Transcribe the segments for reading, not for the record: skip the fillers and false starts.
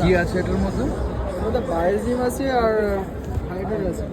কি আছে এটার মধ্যে? বায়োজিম আছে আর হাইড্রোজেন আছে।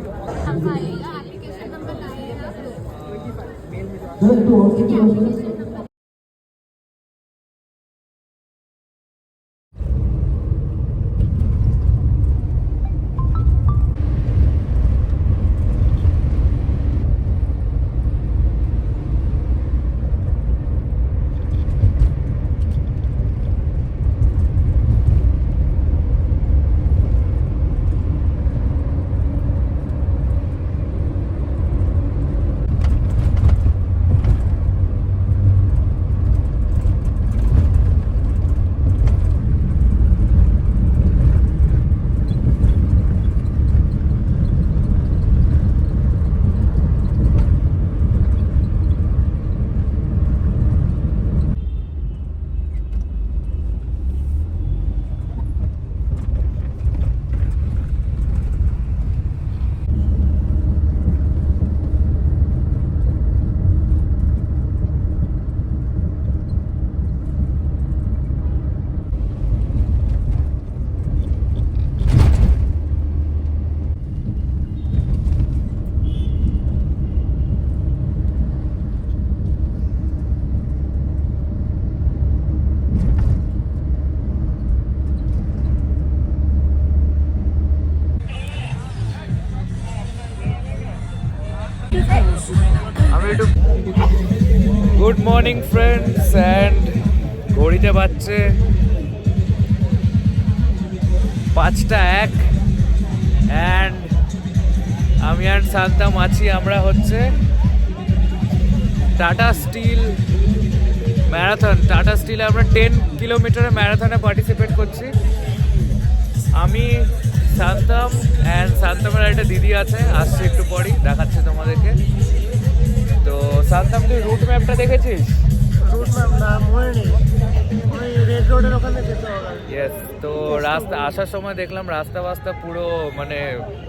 গুড মর্নিং ফ্রেন্ডস, অ্যান্ড ঘড়িতে বাজছে 5:01 অ্যান্ড আমি অ্যান্ড শান্তাম আছি। আমরা হচ্ছে টাটা স্টিল ম্যারাথন, টাটা স্টিলে আমরা 10 কিলোমিটারের ম্যারাথনে পার্টিসিপেট করছি। আমি শান্তাম অ্যান্ড শান্তামের একটা দিদি আছে, আসছে একটু পরই, দেখাচ্ছে তোমাদেরকে। তো শান্তাম, তুই রুট ম্যাপটা দেখেছিস? রুট ম্যাপ না, মনে নেই। ওই রেড রোডের ওখানে যেতে হবে। ইয়েস, তো রাস্তা আসার সময় দেখলাম রাস্তা পুরো মানে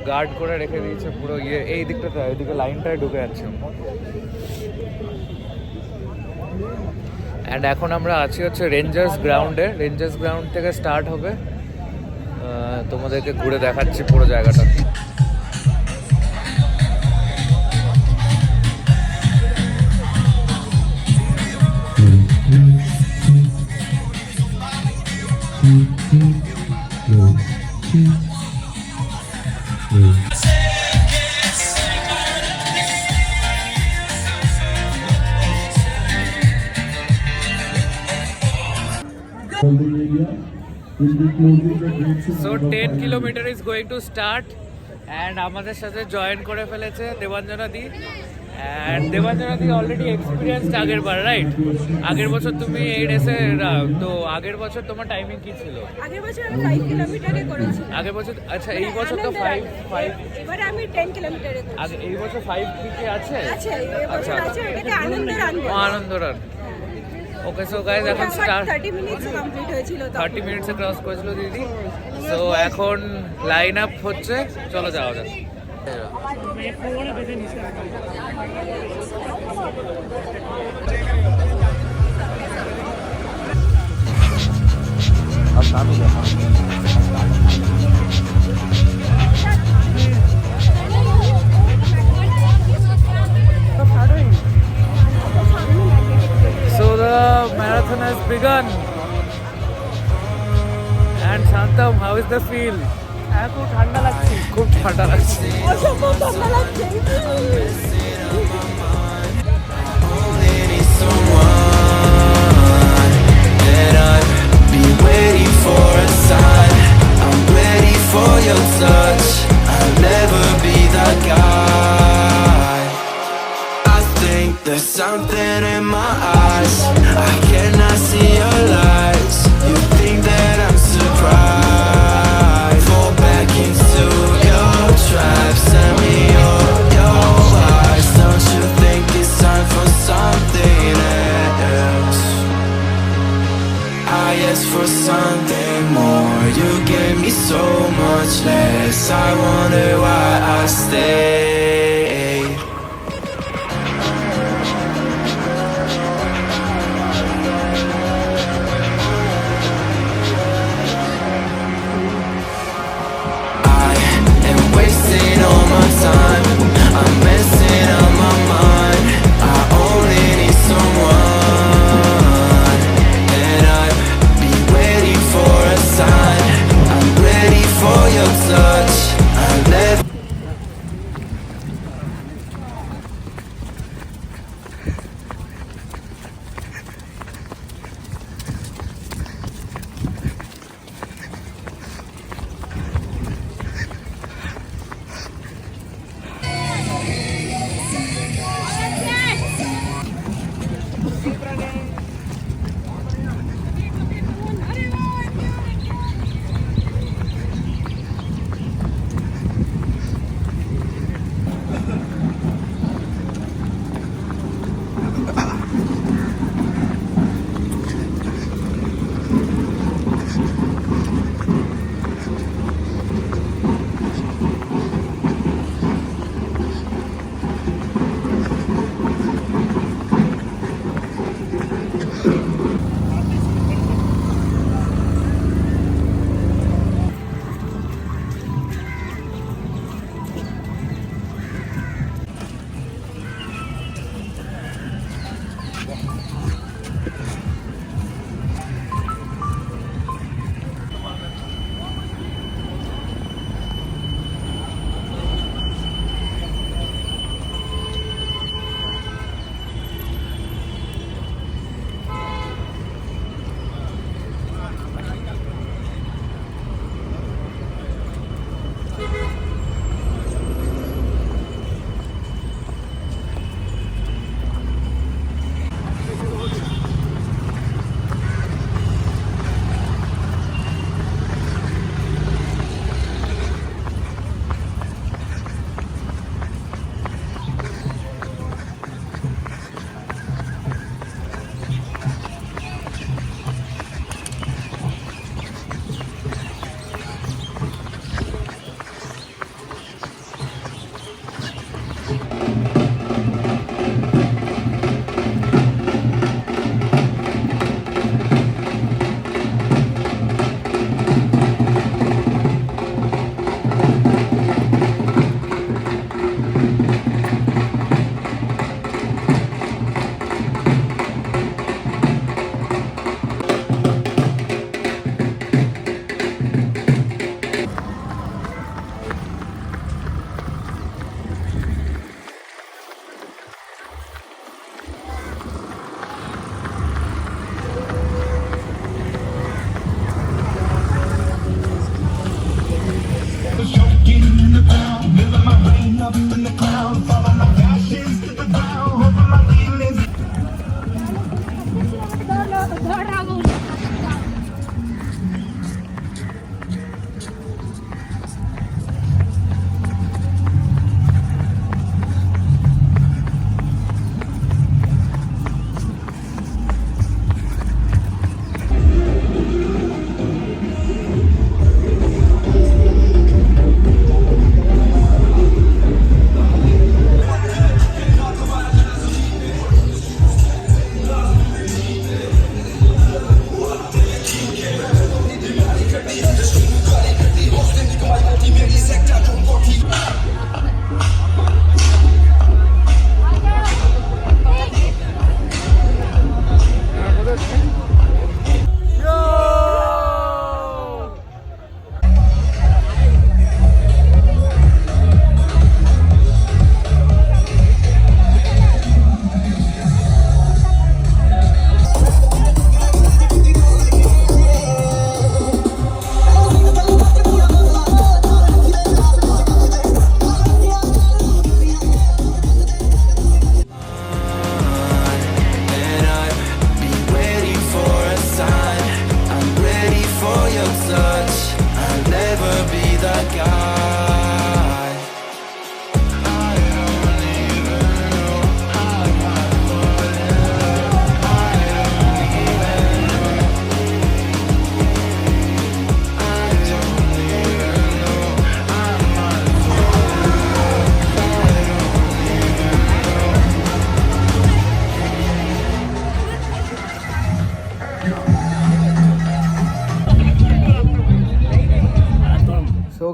গার্ড করে রেখে দিয়েছে পুরো। এই দিকটাতে, এইদিকে লাইনটায় ঢুকে যাচ্ছে। অ্যান্ড এখন আমরা আছি হচ্ছে রেঞ্জার্স গ্রাউন্ডে। রেঞ্জার্স গ্রাউন্ড থেকে স্টার্ট হবে। তোমাদেরকে ঘুরে দেখাচ্ছি পুরো জায়গাটা। So 10 kilometer is going to start and আমাদের সাথে জয়েন করে ফেলেছে Debanjana di. And Debanjana di already experienced আগের বার, রাইট? আগের বছর তুমি এই রেসে, তো আগের বছর তোমার টাইমিং কি ছিল? আগের বছর আমি 5 কিলোমিটারে করেছি। আগের বছর, আচ্ছা এই বছর তো 5 এবারে আমি 10 কিলোমিটারে করেছি। আগে এই বছর 5 কি আছে? আছে, এই বছর আছে, এটাকে আনন্দ রান বলে। আনন্দ রান। ওকে, সো গাইস এখন স্টার্ট। 30 মিনিটস কমপ্লিট হয়েছিল, 30 মিনিটসে ক্রস করেছিল দিদি। সো এখন লাইন আপ হচ্ছে, চলো যাওয়া যাক। So the marathon has begun. And Shantam, how is the feel? খুব ঠান্ডা লাগছে। খুব ঠান্ডা লাগছে। অসম্ভব ঠান্ডা লাগছে। There's something in my eyes, I cannot see your lies. You think that I'm surprised? Fall back into your trap, send me your eyes. Don't you think it's time for something else? I asked for something more, you gave me so much less. I wonder why I stayed.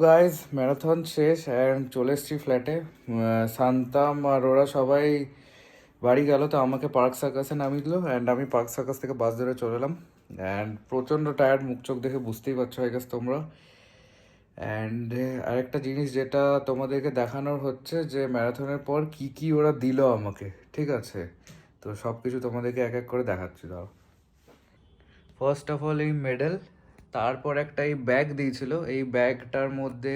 Guys, marathon শেষ and চলে এসেছি ফ্ল্যাটে। শান্তাম আর ওরা সবাই বাড়ি গেল, তো আমাকে পার্ক সার্কাসে নামিয়ে দিল অ্যান্ড আমি পার্ক সার্কাস থেকে বাস ধরে চলে এলাম। অ্যান্ড প্রচণ্ড টায়ার্ড, মুখ চোখ দেখে বুঝতেই পারছো হয়ে গেছে তোমরা। অ্যান্ড আরেকটা জিনিস যেটা তোমাদেরকে দেখানোর হচ্ছে যে ম্যারাথনের পর কি কি ওরা দিল আমাকে, ঠিক আছে? তো সব কিছু তোমাদেরকে এক এক করে দেখাচ্ছি। দাও, ফার্স্ট অফ অল এই মেডেল, তারপর একটা এই ব্যাগ দিয়েছিল। এই ব্যাগটার মধ্যে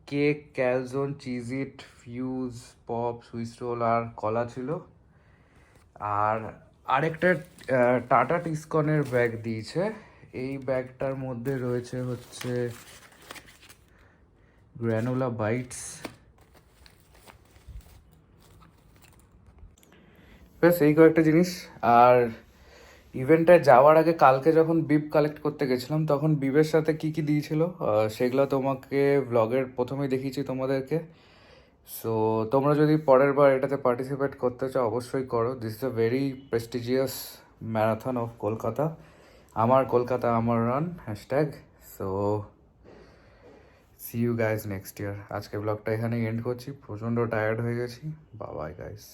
cake, calzone, Cheez It, fuse, pop, Swiss roll আর কলা ছিল। আর আরেকটা টাটা টিসকনের ব্যাগ দিয়েছে। এই ব্যাগটার মধ্যে রয়েছে হচ্ছে গ্র্যানোলা বাইটস, ব্যাস এই কয়েকটা জিনিস। আর ইভেন্টে যাওয়ার আগে কালকে যখন বিব কালেক্ট করতে গেছিলাম তখন বিবের সাথে কি কি দিয়েছিল সেগুলো তোমাকে ব্লগের প্রথমেই দেখিয়েছি তোমাদেরকে। সো তোমরা যদি পরের বার এটাতে পার্টিসিপেট করতে চাও অবশ্যই করো। This is a very prestigious marathon of Kolkata. আমার কলকাতা আমার run hashtag. So see you guys next year. আজকে ব্লগটা এখানেই এন্ড করছি, প্রচণ্ড টায়ার্ড হয়ে গেছি। বাবাই গাইজ।